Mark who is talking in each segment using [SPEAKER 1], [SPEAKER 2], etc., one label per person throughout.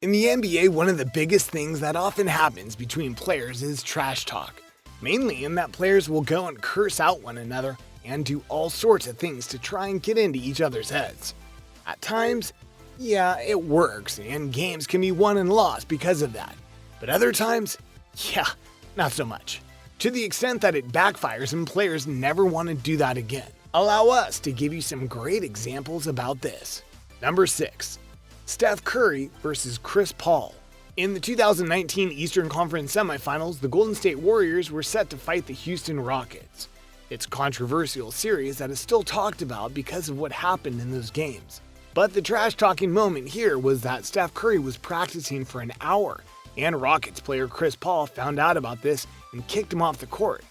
[SPEAKER 1] In the NBA, one of the biggest things that often happens between players is trash talk. Mainly in that players will go and curse out one another and do all sorts of things to try and get into each other's heads. At times, yeah, it works and games can be won and lost because of that. But other times, yeah, not so much. To the extent that it backfires and players never want to do that again. Allow us to give you some great examples about this. Number 6. Steph Curry versus Chris Paul. In the 2019 Eastern Conference Semifinals, the Golden State Warriors were set to fight the Houston Rockets. It's a controversial series that is still talked about because of what happened in those games. But the trash-talking moment here was that Steph Curry was practicing for an hour, and Rockets player Chris Paul found out about this and kicked him off the court.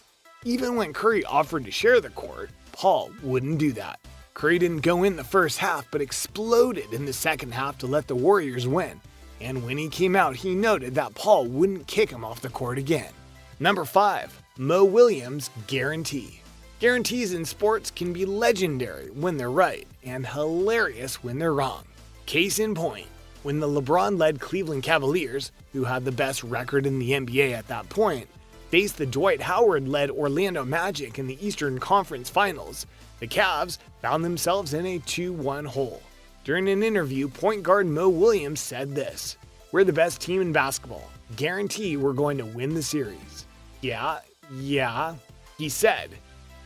[SPEAKER 1] Even when Curry offered to share the court, Paul wouldn't do that. Curry didn't go in the first half, but exploded in the second half to let the Warriors win. And when he came out, he noted that Paul wouldn't kick him off the court again. Number 5. Mo Williams' guarantee. Guarantees in sports can be legendary when they're right, and hilarious when they're wrong. Case in point, when the LeBron-led Cleveland Cavaliers, who had the best record in the NBA at that point, faced the Dwight Howard-led Orlando Magic in the Eastern Conference Finals, the Cavs found themselves in a 2-1 hole. During an interview, point guard Mo Williams said this: "We're the best team in basketball. Guarantee we're going to win the series." Yeah, he said.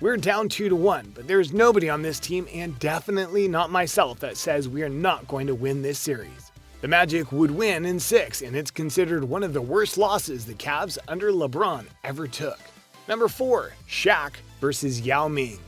[SPEAKER 1] "We're down 2-1, but there's nobody on this team, and definitely not myself, that says we are not going to win this series." The Magic would win in 6, and it's considered one of the worst losses the Cavs under LeBron ever took. Number 4. Shaq versus Yao Ming.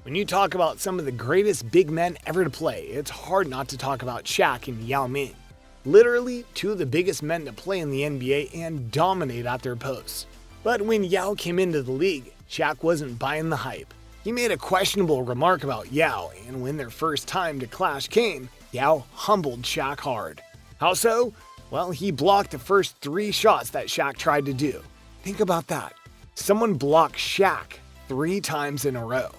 [SPEAKER 1] When you talk about some of the greatest big men ever to play, it's hard not to talk about Shaq and Yao Ming. Literally, 2 of the biggest men to play in the NBA and dominate at their posts. But when Yao came into the league, Shaq wasn't buying the hype. He made a questionable remark about Yao, and when their first time to clash came, Yao humbled Shaq hard. How so? Well, he blocked the first 3 shots that Shaq tried to do. Think about that. Someone blocked Shaq 3 times in a row.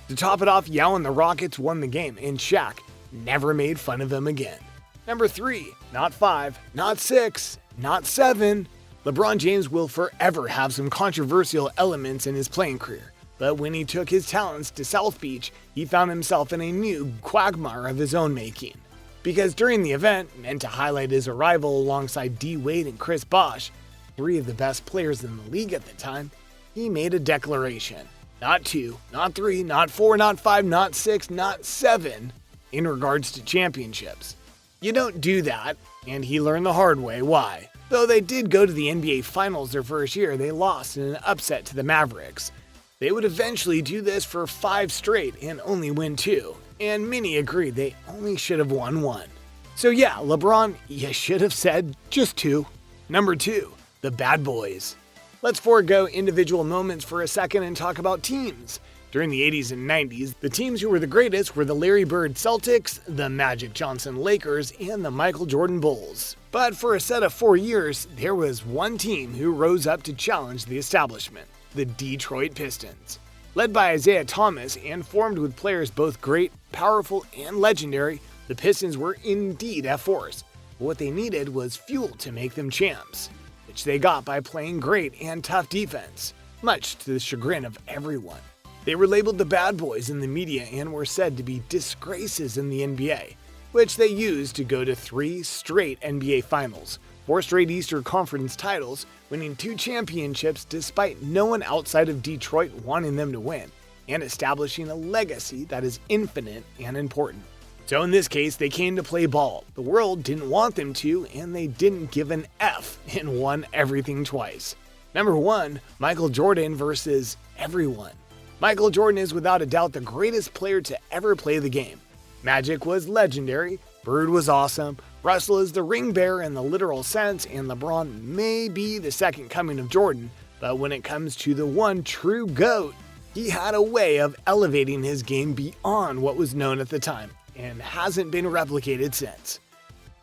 [SPEAKER 1] To top it off, Yao and the Rockets won the game, and Shaq never made fun of him again. Number 3, not 5, not 6, not 7. LeBron James will forever have some controversial elements in his playing career, but when he took his talents to South Beach, he found himself in a new quagmire of his own making. Because during the event, meant to highlight his arrival alongside D. Wade and Chris Bosh, 3 of the best players in the league at the time, he made a declaration. Not 2, not 3, not 4, not 5, not 6, not 7, in regards to championships. You don't do that, and he learned the hard way why. Though they did go to the NBA Finals their first year, they lost in an upset to the Mavericks. They would eventually do this for 5 straight and only win 2, and many agreed they only should have won 1. So yeah, LeBron, you should have said just 2. Number 2, the Bad Boys. Let's forego individual moments for a second and talk about teams. During the 80s and 90s, the teams who were the greatest were the Larry Bird Celtics, the Magic Johnson Lakers, and the Michael Jordan Bulls. But for a set of 4 years, there was one team who rose up to challenge the establishment, the Detroit Pistons. Led by Isaiah Thomas and formed with players both great, powerful, and legendary, the Pistons were indeed a force. But what they needed was fuel to make them champs, which they got by playing great and tough defense, much to the chagrin of everyone. They were labeled the Bad Boys in the media and were said to be disgraces in the NBA, which they used to go to 3 straight NBA Finals, 4 straight Eastern Conference titles, winning 2 championships despite no one outside of Detroit wanting them to win, and establishing a legacy that is infinite and important. So in this case, they came to play ball. The world didn't want them to, and they didn't give an F and won everything twice. Number 1, Michael Jordan versus everyone. Michael Jordan is without a doubt the greatest player to ever play the game. Magic was legendary, Bird was awesome, Russell is the ring bearer in the literal sense, and LeBron may be the second coming of Jordan, but when it comes to the one true GOAT, he had a way of elevating his game beyond what was known at the time, and hasn't been replicated since.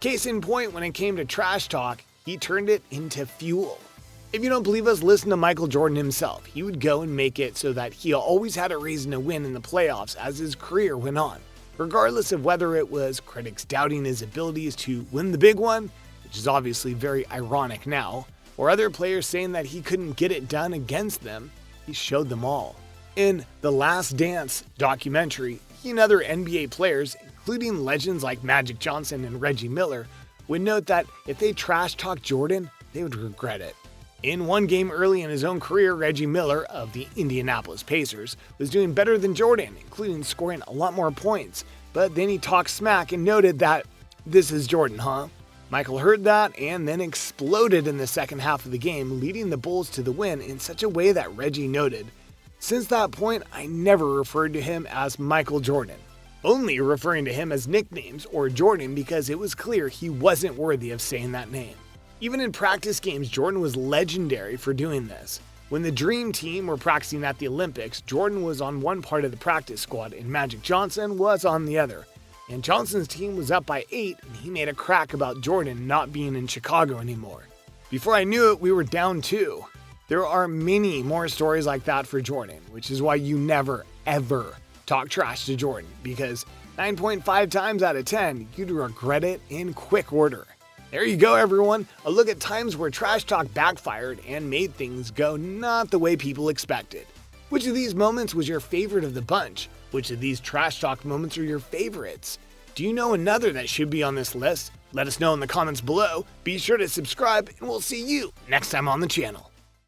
[SPEAKER 1] Case in point, when it came to trash talk, he turned it into fuel. If you don't believe us, listen to Michael Jordan himself. He would go and make it so that he always had a reason to win in the playoffs as his career went on, regardless of whether it was critics doubting his abilities to win the big one, which which is obviously very ironic now, or other players saying that he couldn't get it done against them, he showed them all. In The Last Dance documentary, he and other NBA players, including legends like Magic Johnson and Reggie Miller, would note that if they trash-talked Jordan, they would regret it. In one game early in his own career, Reggie Miller of the Indianapolis Pacers was doing better than Jordan, including scoring a lot more points, but then he talked smack and noted that, "This is Jordan, huh?" Michael heard that and then exploded in the second half of the game, leading the Bulls to the win in such a way that Reggie noted, "Since that point, I never referred to him as Michael Jordan, only referring to him as nicknames or Jordan because it was clear he wasn't worthy of saying that name." Even in practice games, Jordan was legendary for doing this. When the Dream Team were practicing at the Olympics, Jordan was on one part of the practice squad and Magic Johnson was on the other. And Johnson's team was up by 8 and he made a crack about Jordan not being in Chicago anymore. Before I knew it, we were down 2. There are many more stories like that for Jordan, which is why you never, ever talk trash to Jordan, because 9.5 times out of 10, you'd regret it in quick order. There you go, everyone. A look at times where trash talk backfired and made things go not the way people expected. Which of these moments was your favorite of the bunch? Which of these trash talk moments are your favorites? Do you know another that should be on this list? Let us know in the comments below. Be sure to subscribe, and we'll see you next time on the channel.